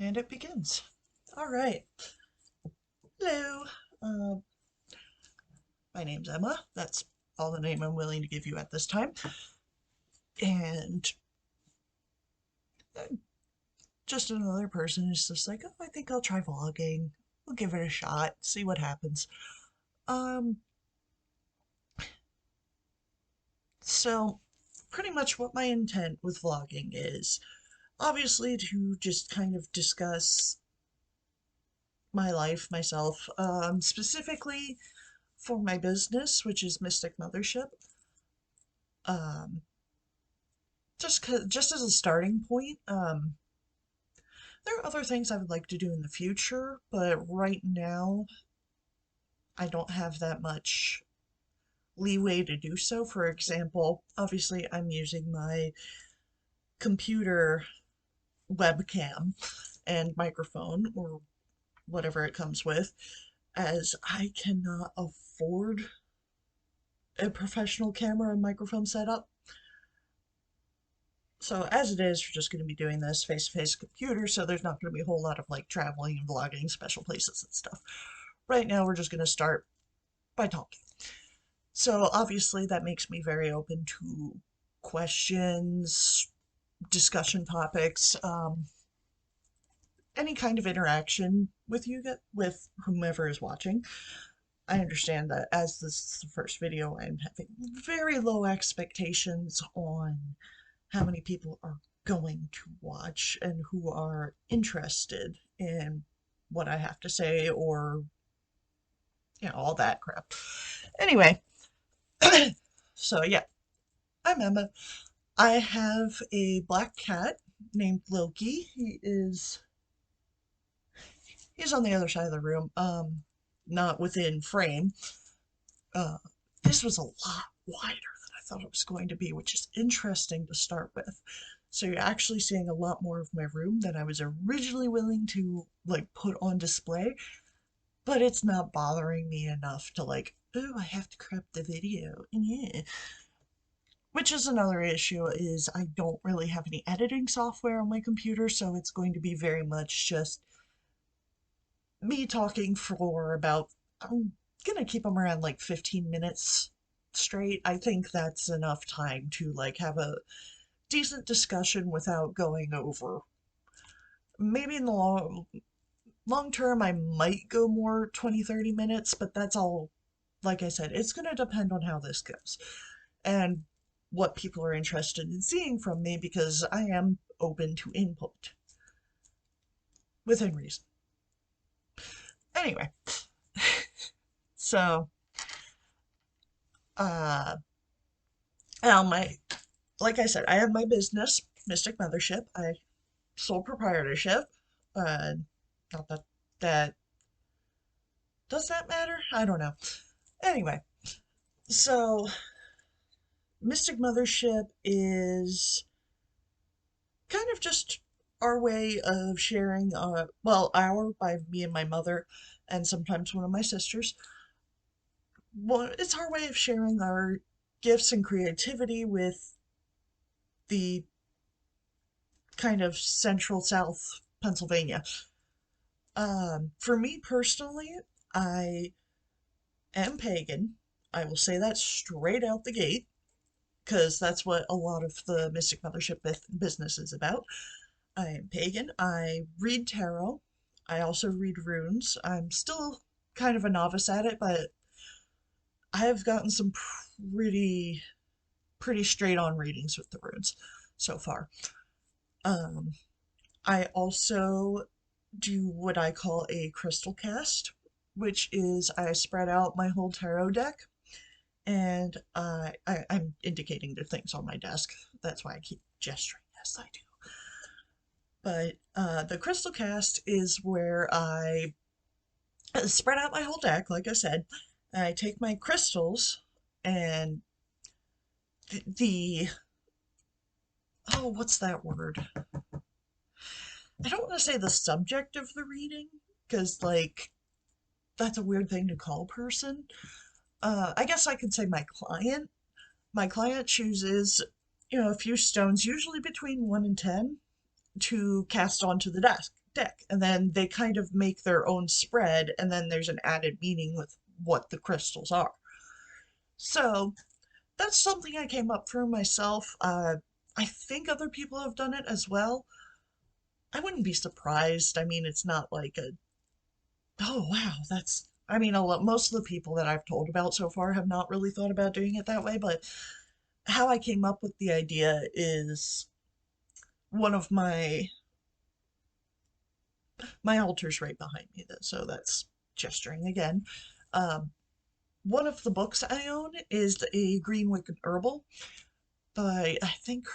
And it begins. All right. Hello. Uh, my name's Emma. That's all the name I'm willing to give you at this time. And just another person who's just like, oh, I think I'll try vlogging. We'll give it a shot, see what happens. Um, so pretty much what my intent with vlogging is, obviously to just kind of discuss my life, myself, specifically for my business, which is Mystic Mothership. Um, just as a starting point, there are other things I would like to do in the future, but right now I don't have that much leeway to do so. For example, obviously I'm using my computer webcam and microphone or whatever it comes with, as I cannot afford a professional camera and microphone setup. So as it is, we're just going to be doing this face-to-face computer, so there's not going to be a whole lot of like traveling and vlogging special places and stuff. Right now, we're just going to start by talking. So obviously that makes me very open to questions, discussion topics, any kind of interaction with you, with whomever is watching. I understand that as this is the first video, I'm having very low expectations on how many people are going to watch and who are interested in what I have to say or, all that crap. Anyway, so yeah, I'm Emma. I have a black cat named Loki. He's on the other side of the room, not within frame. Uh, this was a lot wider than I thought it was going to be, which is interesting to start with. So you're actually seeing a lot more of my room than I was originally willing to like put on display, but it's not bothering me enough to like, oh, I have to crop the video. Yeah. Which is another issue, is I don't really have any editing software on my computer, so it's going to be very much just me talking for about, I'm gonna keep them around like 15 minutes straight. I think that's enough time to like have a decent discussion without going over. Maybe in the long term I might go more 20-30 minutes, but that's all. Like I said, it's going to depend on how this goes and what people are interested in seeing from me, because I am open to input within reason. Anyway, so uh now my like I said, I have my business, Mystic Mothership. I sole proprietorship. Uh Not that that does that matter? I don't know. Anyway, so Mystic Mothership is kind of just our way of sharing, well, by me and my mother, and sometimes one of my sisters. Well, it's our way of sharing our gifts and creativity with the kind of central South Pennsylvania. For me personally, I am pagan. I will say that straight out the gate, because that's what a lot of the Mystic Mothership business is about. I am pagan. I read tarot. I also read runes. I'm still kind of a novice at it, but I have gotten some pretty straight on readings with the runes so far. Um, I also do what I call a crystal cast, which is I spread out my whole tarot deck, and I'm indicating the things on my desk. That's why I keep gesturing. Yes, I do. But the crystal cast is where I spread out my whole deck, like I said. I take my crystals and the oh, what's that word? I don't want to say the subject of the reading, because like that's a weird thing to call a person. I guess I could say my client. My client chooses, a few stones, usually between 1 and 10, to cast onto the desk. deck. And then they kind of make their own spread, and then there's an added meaning with what the crystals are. So that's something I came up for myself. I think other people have done it as well. I wouldn't be surprised. I mean, it's not like a, oh wow, that's, I mean, most of the people that I've told about so far have not really thought about doing it that way, but how I came up with the idea is one of my altar's right behind me, so that's gesturing again. Um, One of the books I own is a Green Wicked Herbal by, I think,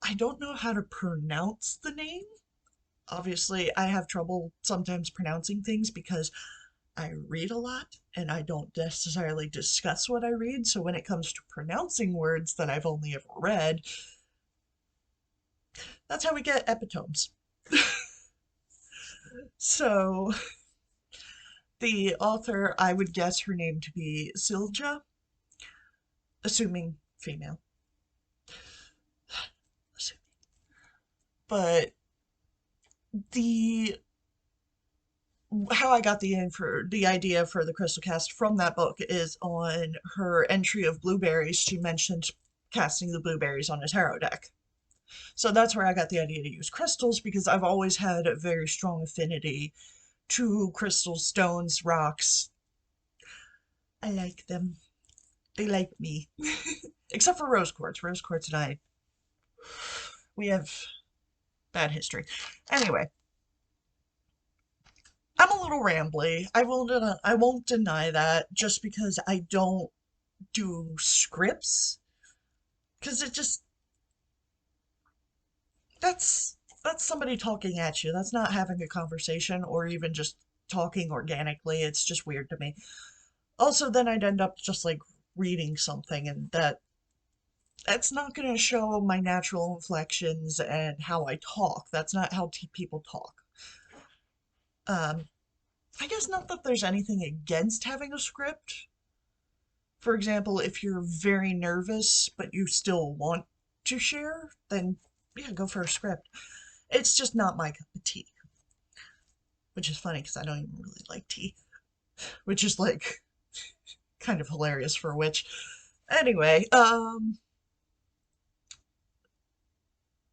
I don't know how to pronounce the name. Obviously, I have trouble sometimes pronouncing things because I read a lot and I don't necessarily discuss what I read. So when it comes to pronouncing words that I've only ever read, that's how we get epitomes. So the author, I would guess her name to be Silja, assuming female. But the how I got the idea for the crystal cast from that book is on her entry of blueberries. She mentioned casting the blueberries on a tarot deck. So that's where I got the idea to use crystals because I've always had a very strong affinity to crystal stones, rocks. I like them. They like me. Except for rose quartz. Rose quartz and I, we have bad history. Anyway, I'm a little rambly. I won't deny that just because I don't do scripts because it just that's that's somebody talking at you. That's not having a conversation or even just talking organically. It's just weird to me. Also, then I'd end up just like reading something, and that's not going to show my natural inflections and how I talk. That's not how people talk. Um, I guess not that there's anything against having a script. For example, if you're very nervous but you still want to share, then yeah, go for a script. It's just not my cup of tea, which is funny because I don't even really like tea, which is like kind of hilarious for a witch. Anyway,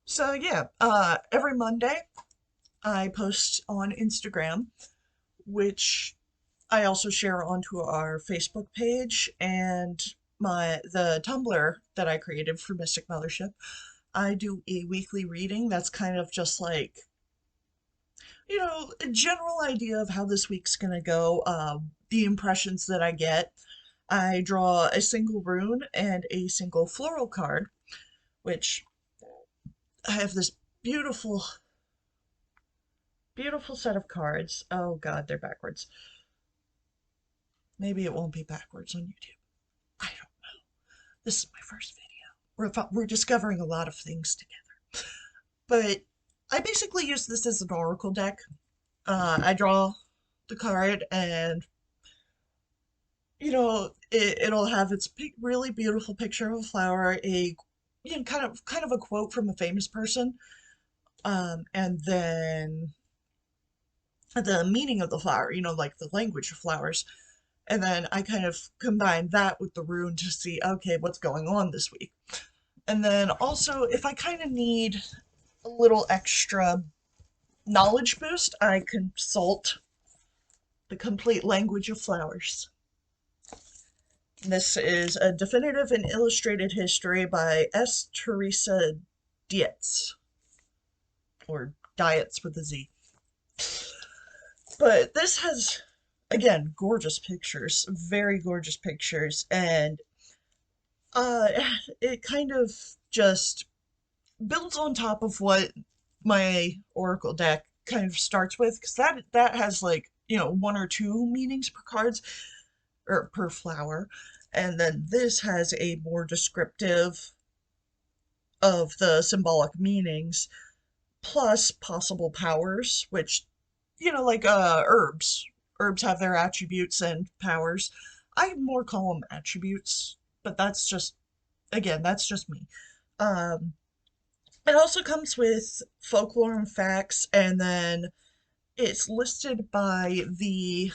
so yeah, every Monday I post on Instagram, which I also share onto our Facebook page and the Tumblr that I created for Mystic Mothership. I do a weekly reading that's kind of just like, a general idea of how this week's gonna go, the impressions that I get. I draw a single rune and a single floral card, which I have this beautiful, beautiful set of cards. Oh God, they're backwards. Maybe it won't be backwards on YouTube. I don't know. This is my first video. We're discovering a lot of things together. But I basically use this as an oracle deck. I draw the card and it'll have its really beautiful picture of a flower, kind of a quote from a famous person, and then the meaning of the flower, like the language of flowers. And then I kind of combine that with the rune to see, okay, what's going on this week. And then also, if I kind of need a little extra knowledge boost, I consult the complete language of flowers. This is a definitive and illustrated history by S. Teresa Dietz, or Dietz with a Z. But this has, again, gorgeous pictures, very gorgeous pictures, and uh, it kind of just builds on top of what my Oracle deck kind of starts with, because that has like, one or two meanings per cards, or per flower, and then this has a more descriptive of the symbolic meanings, plus possible powers, which, like herbs. Herbs have their attributes and powers. I more call them attributes, but that's just, again, that's just me. Um, it also comes with folklore and facts, and then It's listed by the,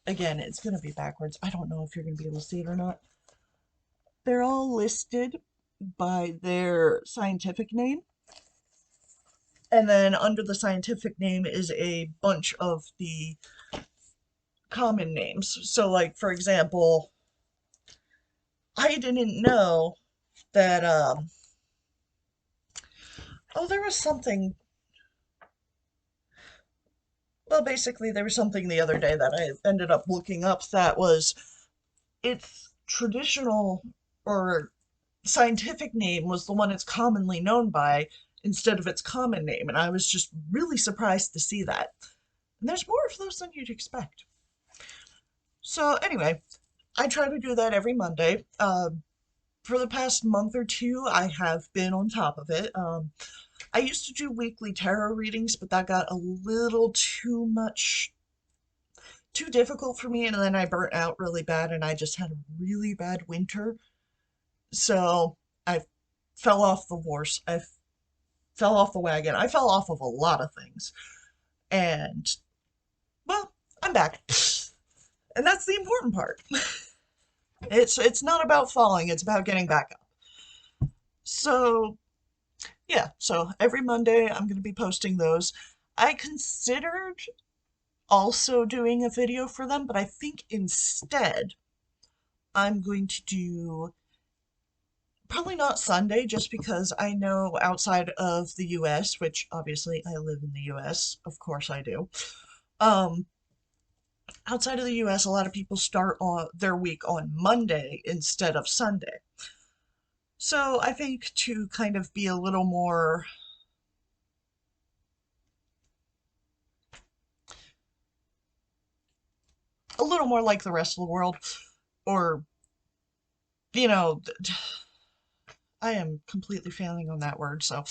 again, it's going to be backwards. I don't know if you're going to be able to see it or not. They're all listed by their scientific name. And then under the scientific name is a bunch of the common names. So, like, for example, I didn't know that, oh, there was something, well, basically, there was something the other day that I ended up looking up that was its traditional or scientific name was the one it's commonly known by instead of its common name. And I was just really surprised to see that. And there's more of those than you'd expect. So, anyway, I try to do that every Monday. For the past month or two, I have been on top of it. I used to do weekly tarot readings, but that got a little too much, too difficult for me, and then I burnt out really bad, and I just had a really bad winter. So I fell off the horse. I fell off the wagon. I fell off of a lot of things. And, well, I'm back. And that's the important part. It's not about falling, it's about getting back up. So, yeah, so every Monday I'm going to be posting those. I considered also doing a video for them, but I think instead I'm going to do probably not Sunday, just because I know outside of the US, which obviously I live in the US, of course I do. Um, Outside of the US, a lot of people start on their week on Monday instead of Sunday. So I think to kind of be a little more like the rest of the world, or you know, I am completely failing on that word, so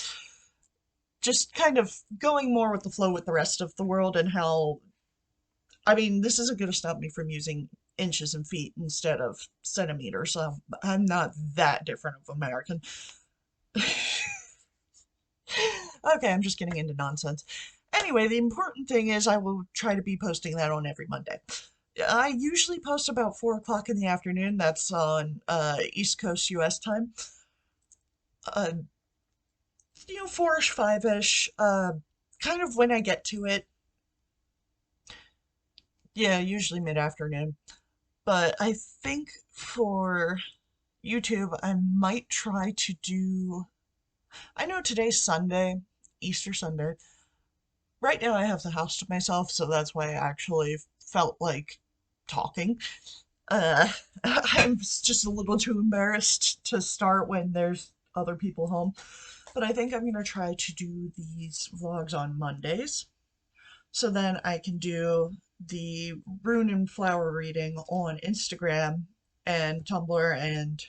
just kind of going more with the flow with the rest of the world and how, I mean, this isn't going to stop me from using inches and feet instead of centimeters. So I'm not that different of American. Okay, I'm just getting into nonsense. Anyway, the important thing is I will try to be posting that on every Monday. I usually post about 4 o'clock in the afternoon. That's on East Coast US time. Uh, 4-ish, 5-ish. Kind of when I get to it. Yeah, usually mid-afternoon. But I think for YouTube, I might try to do. I know today's Sunday, Easter Sunday. Right now, I have the house to myself, so that's why I actually felt like talking. Uh, I'm just a little too embarrassed to start when there's other people home. But I think I'm going to try to do these vlogs on Mondays. So then I can do the rune and flower reading on Instagram and Tumblr and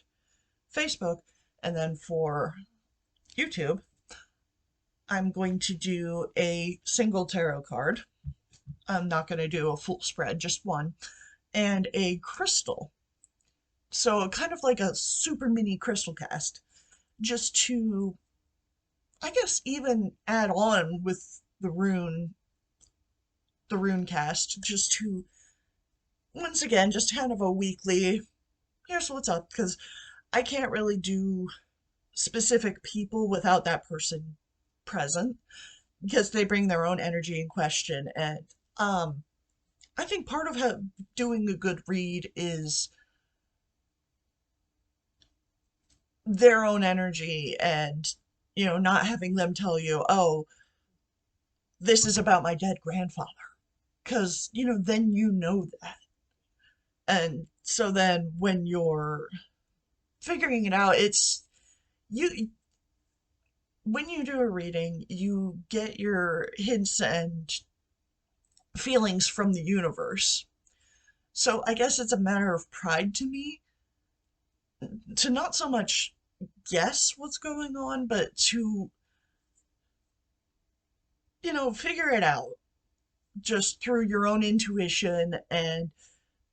Facebook. And then for YouTube, I'm going to do a single tarot card. I'm not going to do a full spread, just one. And a crystal. So kind of like a super mini crystal cast. Just to, I guess, even add on with the rune cast, just to, once again, just kind of a weekly, here's what's up, because I can't really do specific people without that person present, because they bring their own energy in question. And I think part of doing a good read is their own energy, and not having them tell you, oh, this is about my dead grandfather, because then that. And so then when you're figuring it out, it's you when you do a reading, you get your hints and feelings from the universe. So I guess it's a matter of pride to me to not so much guess what's going on, but to, figure it out just through your own intuition and,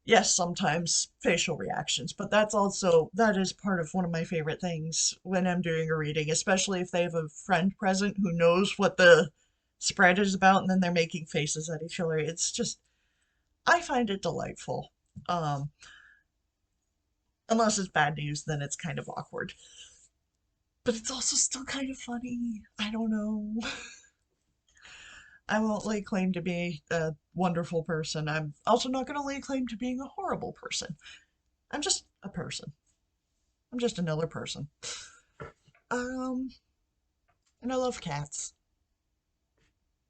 yes, sometimes facial reactions. But that is part of one of my favorite things when I'm doing a reading, especially if they have a friend present who knows what the spread is about, and then they're making faces at each other. It's just, I find it delightful. Um, Unless it's bad news, then it's kind of awkward. But it's also still kind of funny. I don't know. I won't lay claim to be a wonderful person. I'm also not going to lay claim to being a horrible person. I'm just a person. I'm just another person. Um, and I love cats.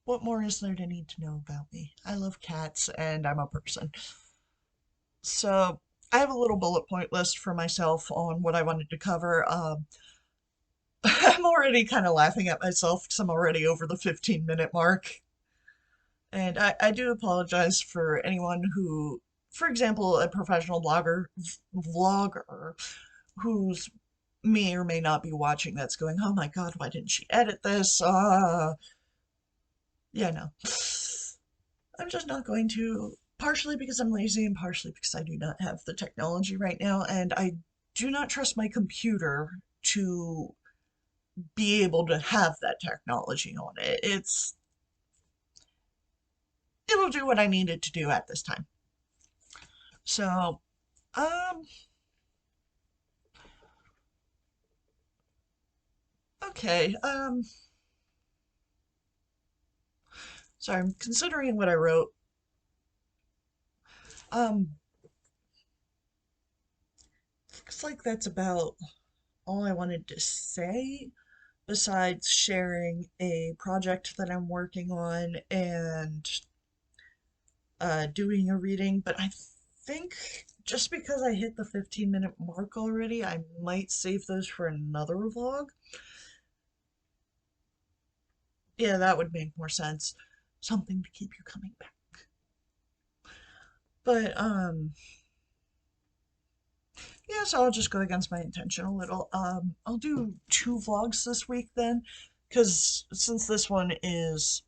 What more is there to need to know about me? I love cats and I'm a person. So I have a little bullet point list for myself on what I wanted to cover. I'm already kind of laughing at myself because I'm already over the 15-minute mark. And I do apologize for anyone who, for example, a professional vlogger who's may or may not be watching that's going, oh my God, why didn't she edit this? Yeah, no. I'm just not going to, partially because I'm lazy and partially because I do not have the technology right now, and I do not trust my computer to be able to have that technology on it. It'll do what I need it to do at this time. So, um, okay, sorry, I'm considering what I wrote. Um, Looks like that's about all I wanted to say, besides sharing a project that I'm working on and doing a reading. But I think just because I hit the 15-minute mark already, I might save those for another vlog. Yeah, that would make more sense. Something to keep you coming back. But yeah, so I'll just go against my intention a little. I'll do 2 vlogs this week then, because since this one is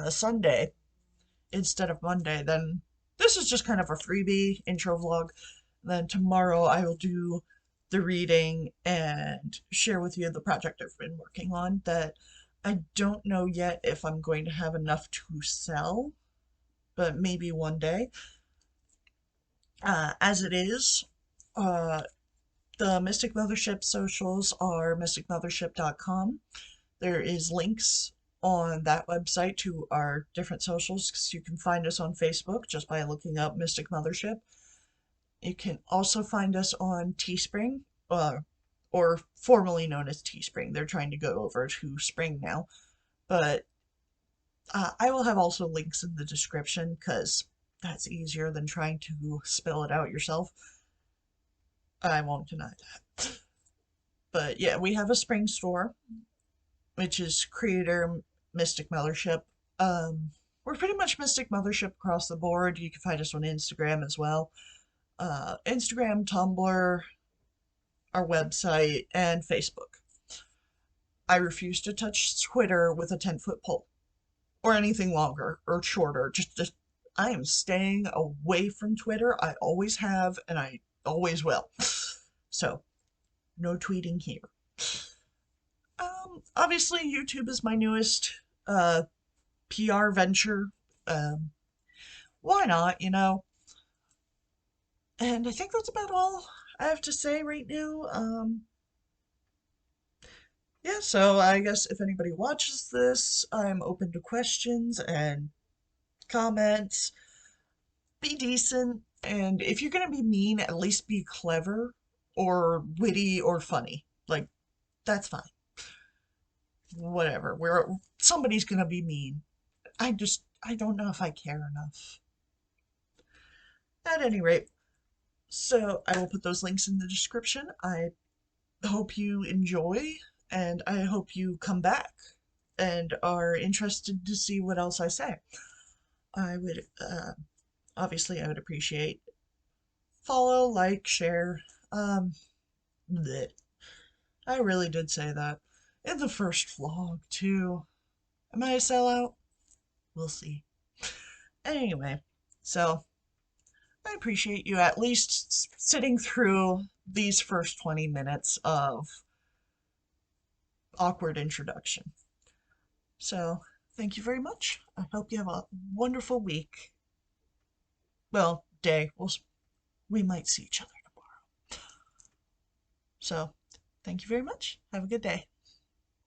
Sunday instead of Monday, then this is just kind of a freebie intro vlog. Then tomorrow I will do the reading and share with you the project I've been working on that I don't know yet if I'm going to have enough to sell, but maybe one day. As it is, uh, the Mystic Mothership socials are mysticmothership.com. There is links on that website to our different socials, because you can find us on Facebook just by looking up Mystic Mothership. You can also find us on Teespring, or formerly known as Teespring. They're trying to go over to Spring now. But I will have also links in the description because that's easier than trying to spell it out yourself. I won't deny that. But yeah, we have a Spring store, which is creator Mystic Mothership. We're pretty much Mystic Mothership across the board. You can find us on Instagram as well. Instagram, Tumblr, our website, and Facebook. I refuse to touch Twitter with a 10-foot pole or anything longer or shorter. Just I am staying away from Twitter. I always have, and I always will. So, no tweeting here. Obviously, YouTube is my newest PR venture. Um, why not, you know? And I think that's about all I have to say right now. Yeah, so I guess if anybody watches this, I'm open to questions and comments. Be decent, and if you're gonna be mean, at least be clever or witty or funny. Like, that's fine. Whatever. Somebody's gonna be mean. I don't know if I care enough. At any rate, so I will put those links in the description. I hope you enjoy, and I hope you come back and are interested to see what else I say. I would, obviously, I would appreciate follow, like, share. Bleh. I really did say that. In the first vlog, too. Am I a sellout? We'll see. Anyway, so I appreciate you at least sitting through these first 20 minutes of awkward introduction. So, thank you very much. I hope you have a wonderful week. Well, day. We might see each other tomorrow. So, thank you very much. Have a good day.